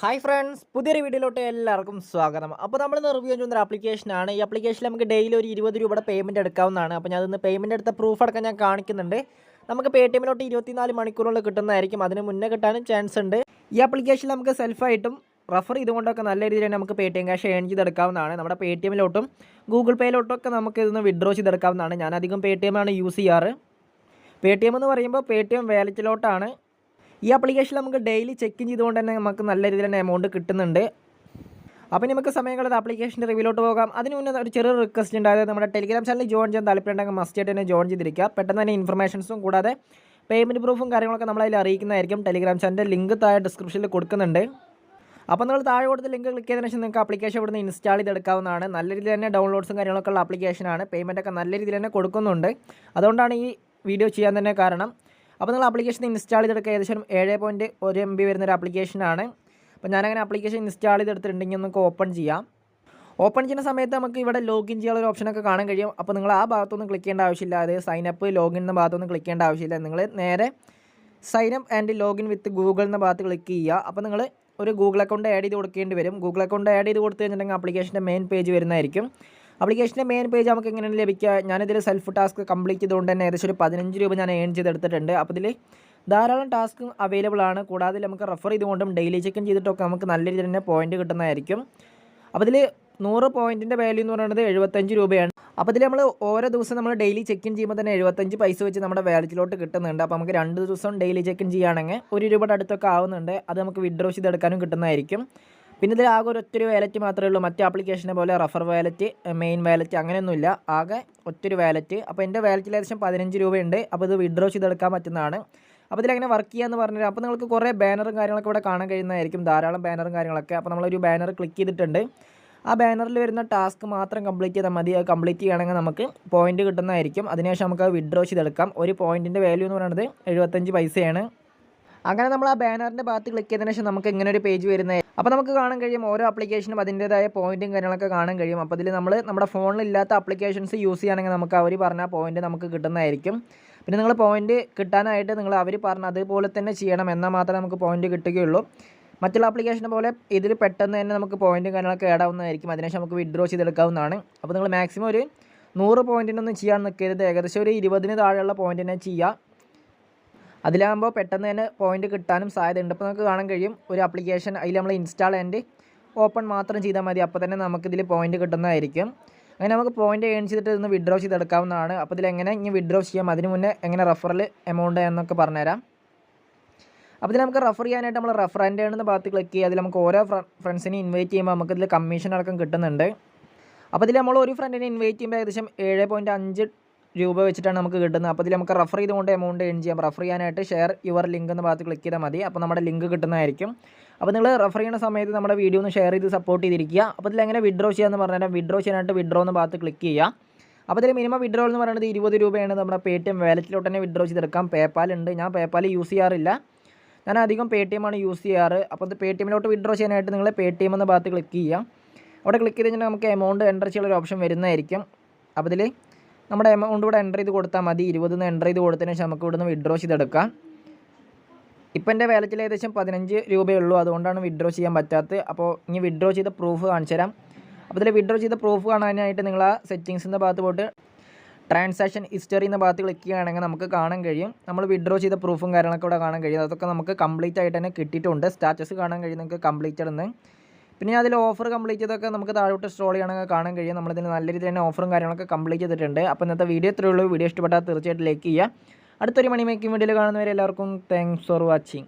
Hi friends, പുതിയൊരു വീഡിയോയിലോട്ട് എല്ലാവർക്കും സ്വാഗതം. അപ്പോൾ നമ്മൾ റിവ്യൂ ചെയ്യുന്ന ഒരു ആപ്ലിക്കേഷനാണ്. ഈ ആപ്ലിക്കേഷനിൽ നമുക്ക് ഡെയിലി ഒരു 20 രൂപയുടെ പേയ്മെൻറ്റ് എടുക്കാവുന്നതാണ്. അപ്പോൾ ഞാൻ ഇന്ന് പേയ്മെൻറ്റ് എടുത്ത പ്രൂഫ് അടക്കം ഞാൻ കാണിക്കുന്നുണ്ട്. നമുക്ക് പേടിഎമ്മിലോട്ട് 24 മണിക്കൂറുകളിൽ കിട്ടുന്നതായിരിക്കും. അതിന് മുന്നേ കിട്ടാനും ചാൻസ് ഉണ്ട്. ഈ ആപ്ലിക്കേഷനിൽ നമുക്ക് സെൽഫായിട്ടും റഫർ ചെയ്തുകൊണ്ടൊക്കെ നല്ല രീതിയിൽ തന്നെ നമുക്ക് പേടിഎം ക്യാഷ് ഏൺ ചെയ്തെടുക്കാവുന്നതാണ്. നമ്മുടെ പേടിഎമ്മിലോട്ടും ഗൂഗിൾ പേയിലോട്ടൊക്കെ നമുക്ക് ഇതൊന്ന് വിഡ്രോ ചെയ്തെടുക്കാവുന്നതാണ്. ഞാൻ അധികം പേടിഎമ്മാണ് യൂസ് ചെയ്യാറ്. പേടിഎം എന്ന് പറയുമ്പോൾ പേടിഎം വാലറ്റിലോട്ടാണ്. ഈ ആപ്ലിക്കേഷനിൽ നമുക്ക് ഡെയിലി ചെക്ക് ചെയ്തുകൊണ്ട് തന്നെ നമുക്ക് നല്ല രീതിയിൽ തന്നെ എമൗണ്ട് കിട്ടുന്നുണ്ട്. അപ്പോൾ നമുക്ക് സമയങ്ങളിൽ ആപ്ലിക്കേഷൻ്റെ റിവ്യൂലോട്ട് പോകാം. അതിന് മുന്നേ ഒരു ചെറിയ റിക്വസ്റ്റ് ഉണ്ട്. അതായത് നമ്മുടെ ടെലിഗ്രാം ചാനൽ ജോയിൻ ചെയ്യാൻ താല്പര്യമുണ്ടെങ്കിൽ മസ്റ്റായിട്ട് തന്നെ ജോയിൻ ചെയ്തിരിക്കുക. പെട്ടെന്ന് തന്നെ ഇൻഫർമേഷൻസും കൂടാതെ പേയ്മെൻറ്റ് പ്രൂഫും കാര്യങ്ങളൊക്കെ നമ്മളതിൽ അറിയിക്കുന്നതായിരിക്കും. ടെലിഗ്രാം ചാനലിൻ്റെ ലിങ്ക് താഴെ ഡിസ്ക്രിപ്ഷനിൽ കൊടുക്കുന്നുണ്ട്. അപ്പോൾ നിങ്ങൾ താഴെ കൊടുത്ത ലിങ്ക് ക്ലിക്ക് ചെയ്തതിനു ശേഷം നിങ്ങൾക്ക് ആപ്ലിക്കേഷൻ ഇവിടുന്ന് ഇൻസ്റ്റാൾ ചെയ്തെടുക്കാവുന്നതാണ്. നല്ല രീതിയിൽ തന്നെ ഡൗൺലോഡ്സും കാര്യങ്ങളൊക്കെ ഉള്ള ആപ്ലിക്കേഷനാണ്. പേയ്മെൻറ്റൊക്കെ നല്ല രീതിയിൽ തന്നെ കൊടുക്കുന്നുണ്ട്. അതുകൊണ്ടാണ് ഈ വീഡിയോ ചെയ്യാൻ തന്നെ കാരണം. അപ്പോൾ നിങ്ങൾ ആപ്ലിക്കേഷൻ ഇൻസ്റ്റാൾ ചെയ്തെടുക്കുക. ഏകദേശം 7.1 MB വരുന്നൊരു ആപ്ലിക്കേഷനാണ്. അപ്പോൾ ഞാനങ്ങനെ ആപ്ലിക്കേഷൻ ഇൻസ്റ്റാൾ ചെയ്തെടുത്തിട്ടുണ്ടെങ്കിൽ നമുക്ക് ഓപ്പൺ ചെയ്യാം. ഓപ്പൺ ചെയ്യുന്ന സമയത്ത് നമുക്ക് ഇവിടെ ലോഗിൻ ചെയ്യാനുള്ള ഒരു ഓപ്ഷനൊക്കെ കാണാൻ കഴിയും. അപ്പോൾ നിങ്ങൾ ആ ഭാഗത്തൊന്നും ക്ലിക്ക് ചെയ്യേണ്ട ആവശ്യമില്ല. അതായത് സൈനപ്പ് ലോഗിൻ എന്ന ഭാഗത്തൊന്നും ക്ലിക്ക് ചെയ്യേണ്ട ആവശ്യമില്ല. നിങ്ങൾ നേരെ sign up and login with Google എന്ന ഭാഗത്ത് ക്ലിക്ക് ചെയ്യുക. അപ്പോൾ നിങ്ങൾ ഒരു ഗൂഗിൾ അക്കൗണ്ട് ആഡ് ചെയ്ത് കൊടുക്കേണ്ടി വരും. ഗൂഗിൾ അക്കൗണ്ട് ആഡ് ചെയ്ത് കൊടുത്തു കഴിഞ്ഞിട്ടുണ്ടെങ്കിൽ ആപ്ലിക്കേഷൻ്റെ മെയിൻ പേജ് വരുന്നതായിരിക്കും. ആപ്ലിക്കേഷൻ്റെ മെയിൻ പേജ് നമുക്ക് എങ്ങനെയാണ് ലഭിക്കുക? ഞാനിതിൽ സെൽഫ് ടാസ്ക് കംപ്ലീറ്റ് ചെയ്തുകൊണ്ട് തന്നെ ഏകദേശം ഒരു 15 രൂപ ഞാൻ ഏൺ ചെയ്തെടുത്തിട്ടുണ്ട്. അപ്പോൾ ഇതിൽ ധാരാളം ടാസ്ക് അവൈലബിൾ ആണ്. കൂടാതെ നമുക്ക് റെഫർ ചെയ്തുകൊണ്ടും ഡെയിലി ചെക്ക് ചെയ്തിട്ടൊക്കെ നമുക്ക് നല്ല രീതിയിൽ തന്നെ പോയിന്റ് കിട്ടുന്നതായിരിക്കും. അപ്പോൾ ഇതിൽ 100 പോയിൻറ്റിൻ്റെ വാല്യൂ എന്ന് പറയുന്നത് 75 രൂപയാണ്. അപ്പോൾ ഇതിൽ നമ്മൾ ഓരോ ദിവസം നമ്മൾ ഡെയിലി ചെക്ക് ഇൻ ചെയ്യുമ്പോൾ തന്നെ 75 പൈസ വെച്ച് നമ്മുടെ വാലറ്റിലോട്ട് കിട്ടുന്നുണ്ട്. അപ്പോൾ നമുക്ക് 2 ദിവസം ഡെയിലി ചെക്ക് ഇൻ ചെയ്യുകയാണെങ്കിൽ 1 രൂപയുടെ അടുത്തൊക്കെ ആവുന്നുണ്ട്. അത് നമുക്ക് വിഡ്രോ ചെയ്തെടുക്കാനും കിട്ടുന്നതായിരിക്കും. പിന്നെ ഇതിൽ ആകെ ഒറ്റൊരു വാലറ്റ് മാത്രമേ ഉള്ളൂ. മറ്റ് ആപ്ലിക്കേഷനെ പോലെ റഫർ വാലറ്റ്, മെയിൻ വാലറ്റ് അങ്ങനെയൊന്നുമില്ല. ആകെ ഒറ്റൊരു വാലറ്റ്. അപ്പോൾ എൻ്റെ വാലറ്റിൽ ഏകദേശം 15 രൂപയുണ്ട്. അപ്പോൾ ഇത് വിഡ്രോ ചെയ്തെടുക്കാൻ പറ്റുന്നതാണ്. അപ്പോൾ ഇതിലെങ്ങനെ വർക്ക് ചെയ്യാമെന്ന് പറഞ്ഞാൽ, അപ്പോൾ നിങ്ങൾക്ക് കുറേ ബാനറും കാര്യങ്ങളൊക്കെ ഇവിടെ കാണാൻ കഴിയുന്നതായിരിക്കും. ധാരാളം ബാനറും കാര്യങ്ങളൊക്കെ. അപ്പോൾ നമ്മളൊരു ബാനർ ക്ലിക്ക് ചെയ്തിട്ടുണ്ട്. ആ ബാനറിൽ വരുന്ന ടാസ്ക് മാത്രം കംപ്ലീറ്റ് ചെയ്താൽ മതി. അത് കംപ്ലീറ്റ് ചെയ്യുകയാണെങ്കിൽ നമുക്ക് പോയിന്റ് കിട്ടുന്നതായിരിക്കും. അതിനുശേഷം നമുക്ക് അത് വിഡ്രോ ചെയ്തെടുക്കാം. ഒരു പോയിൻറ്റിൻ്റെ വാല്യൂ എന്ന് പറയുന്നത് 75 പൈസയാണ്. അങ്ങനെ നമ്മൾ ആ ബാനറിൻ്റെ ഭാഗത്ത് ക്ലിക്ക് ചെയ്തതിനു ശേഷം നമുക്ക് ഇങ്ങനെ ഒരു പേജ് വരുന്നത്. അപ്പോൾ നമുക്ക് കാണാൻ കഴിയും ഓരോ ആപ്ലിക്കേഷനും അതിൻ്റേതായ പോയിന്റും കാര്യങ്ങളൊക്കെ കാണാൻ കഴിയും. അപ്പോൾ ഇതിൽ നമ്മൾ നമ്മുടെ ഫോണിലില്ലാത്ത ആപ്ലിക്കേഷൻസ് യൂസ് ചെയ്യുകയാണെങ്കിൽ നമുക്ക് അവർ പറഞ്ഞ പോയിന്റ് നമുക്ക് കിട്ടുന്നതായിരിക്കും. പിന്നെ നിങ്ങൾ പോയിന്റ് കിട്ടാനായിട്ട് നിങ്ങൾ അവർ പറഞ്ഞ അതുപോലെ തന്നെ ചെയ്യണം, എന്നാൽ മാത്രമേ നമുക്ക് പോയിന്റ് കിട്ടുകയുള്ളൂ. മറ്റുള്ള ആപ്ലിക്കേഷനെ പോലെ ഇതിൽ പെട്ടെന്ന് തന്നെ നമുക്ക് പോയിന്റും കാര്യങ്ങളൊക്കെ ആഡ് ആവുന്നതായിരിക്കും. അതിനുശേഷം നമുക്ക് വിഡ്രോ ചെയ്തെടുക്കാവുന്നതാണ്. അപ്പോൾ നിങ്ങൾ മാക്സിമം ഒരു 100 പോയിൻറ്റിനൊന്നും ചെയ്യാൻ നിൽക്കരുത്. ഏകദേശം ഒരു 20-ന് താഴെയുള്ള പോയിന്റ് തന്നെ ചെയ്യുക. അതിലാകുമ്പോൾ പെട്ടെന്ന് തന്നെ പോയിന്റ് കിട്ടാനും സാധ്യതയുണ്ട്. അപ്പോൾ നമുക്ക് കാണാൻ കഴിയും ഒരു ആപ്ലിക്കേഷൻ അതിൽ നമ്മൾ ഇൻസ്റ്റാൾ ആൻഡ് ഓപ്പൺ മാത്രം ചെയ്താൽ മതി. അപ്പോൾ തന്നെ നമുക്കിതിൽ പോയിന്റ് കിട്ടുന്നതായിരിക്കും. അങ്ങനെ നമുക്ക് പോയിന്റ് ഏൺ ചെയ്തിട്ട് ഇന്ന് വിഡ്രോ ചെയ്തെടുക്കാവുന്നതാണ്. അപ്പോൾ ഇതിലെങ്ങനെ ഇനി വിഡ്രോ ചെയ്യാം, അതിന് മുന്നേ എങ്ങനെ റഫറൽ എമൗണ്ട് എന്നൊക്കെ പറഞ്ഞുതരാം. അപ്പോൾ ഇതിൽ നമുക്ക് റഫർ ചെയ്യാനായിട്ട് നമ്മൾ റഫർ ആൻഡ് ഏൺ എന്ന ഭാഗത്ത് ക്ലിക്ക് ചെയ്യുക. അതിൽ നമുക്ക് ഓരോ ഫ്രണ്ട്സിനെ ഇൻവൈറ്റ് ചെയ്യുമ്പോൾ നമുക്കിതിൽ കമ്മീഷൻ അടക്കം കിട്ടുന്നുണ്ട്. അപ്പോൾ ഇതിൽ നമ്മൾ ഒരു ഫ്രണ്ടിനെ ഇൻവൈറ്റ് ചെയ്യുമ്പോൾ ഏകദേശം 7.5 രൂപ വെച്ചിട്ടാണ് നമുക്ക് കിട്ടുന്നത്. അപ്പോൾ ഇതിൽ നമുക്ക് റഫർ ചെയ്തുകൊണ്ട് എമൗണ്ട് ഏൺ ചെയ്യാം. റഫർ ചെയ്യാനായിട്ട് ഷെയർ യുവർ ലിങ്ക് എന്ന ഭാഗത്ത് ക്ലിക്ക് ചെയ്താൽ മതി. അപ്പോൾ നമ്മുടെ ലിങ്ക് കിട്ടുന്നതായിരിക്കും. അപ്പോൾ നിങ്ങൾ റഫർ ചെയ്യുന്ന സമയത്ത് നമ്മുടെ വീഡിയോ ഒന്ന് ഷെയർ ചെയ്ത് സപ്പോർട്ട് ചെയ്തിരിക്കുക. അപ്പോൾ ഇതിൽ എങ്ങനെ വിഡ്രോ ചെയ്യാമെന്ന് പറഞ്ഞാൽ വിഡ്രോ ചെയ്യാനായിട്ട് വിഡ്രോ എന്ന ഭാഗത്ത് ക്ലിക്ക് ചെയ്യുക. അപ്പോൾ ഇതിൽ മിനിമം വിഡ്രോ എന്ന് പറയുന്നത് 20 രൂപയാണ്. നമ്മുടെ പേടിഎം വാലറ്റിലോട്ട് തന്നെ വിഡ്രോ ചെയ്തെടുക്കാം. പേപ്പാൽ ഉണ്ട്. ഞാൻ പേപ്പാൽ യൂസ് ചെയ്യാറില്ല. ഞാൻ അധികം പേടിഎം ആണ് യൂസ് ചെയ്യാറ്. അപ്പോൾ ഇത് പേടിഎമ്മിലോട്ട് വിഡ്രോ ചെയ്യാനായിട്ട് നിങ്ങൾ പേടിഎം എന്ന ഭാഗത്ത് ക്ലിക്ക് ചെയ്യുക. അവിടെ ക്ലിക്ക് ചെയ്ത് കഴിഞ്ഞാൽ നമുക്ക് എമൗണ്ട് എൻ്റർ ചെയ്യാനുള്ള ഒരു ഓപ്ഷൻ വരുന്നതായിരിക്കും. അപ്പോൾ ഇതിൽ നമ്മുടെ എമൗണ്ട് ഇവിടെ എൻ്റർ ചെയ്ത് കൊടുത്താൽ മതി. 20 എൻ്റർ ചെയ്ത് കൊടുത്തതിന് ശേഷം നമുക്ക് ഇവിടുന്ന് വിഡ്രോ ചെയ്തെടുക്കാം. ഇപ്പം എൻ്റെ വാലറ്റിൽ ഏകദേശം 15 രൂപയുള്ളൂ. അതുകൊണ്ടാണ് വിഡ്രോ ചെയ്യാൻ പറ്റാത്തത്. അപ്പോൾ ഇനി വിഡ്രോ ചെയ്ത പ്രൂഫ് കാണിച്ചു തരാം. അപ്പോൾ ഇതിൽ വിഡ്രോ ചെയ്ത പ്രൂഫ് കാണാനായിട്ട് നിങ്ങൾ ആ സെറ്റിങ്സിൻ്റെ ഭാഗത്ത് പോയിട്ട് ട്രാൻസാക്ഷൻ ഹിസ്റ്ററി എന്ന ഭാഗത്ത് ക്ലിക്ക് ചെയ്യുകയാണെങ്കിൽ നമുക്ക് കാണാൻ കഴിയും നമ്മൾ വിഡ്രോ ചെയ്ത പ്രൂഫും കാര്യങ്ങളൊക്കെ ഇവിടെ കാണാൻ കഴിയും. അതൊക്കെ നമുക്ക് കംപ്ലീറ്റ് ആയിട്ട് തന്നെ കിട്ടിയിട്ടുണ്ട്. സ്റ്റാറ്റസ് കാണാൻ കഴിയും നിങ്ങൾക്ക് കംപ്ലീറ്റഡ് എന്ന്. പിന്നെ അതിൽ ഓഫർ കംപ്ലീറ്റ് ചെയ്തൊക്കെ നമുക്ക് താഴോട്ട് സ്ക്രോൾ ചെയ്യണമെങ്കിൽ കാണാൻ കഴിയും. നമ്മളിതിന് നല്ല രീതിയിൽ തന്നെ ഓഫറും കാര്യങ്ങളൊക്കെ കംപ്ലീറ്റ് ചെയ്തിട്ടുണ്ട്. അപ്പോൾ ഇന്നത്തെ വീഡിയോ ഇത്രയേ ഉള്ളൂ. വീഡിയോ ഇഷ്ടപ്പെട്ടാൽ തീർച്ചയായിട്ടും ലൈക്ക് ചെയ്യുക. അടുത്തൊരു മണി മേക്കിംഗ് വീഡിയോയിൽ കാണുന്നവരെ എല്ലാവർക്കും താങ്ക്സ് ഫോർ വാച്ചിങ്.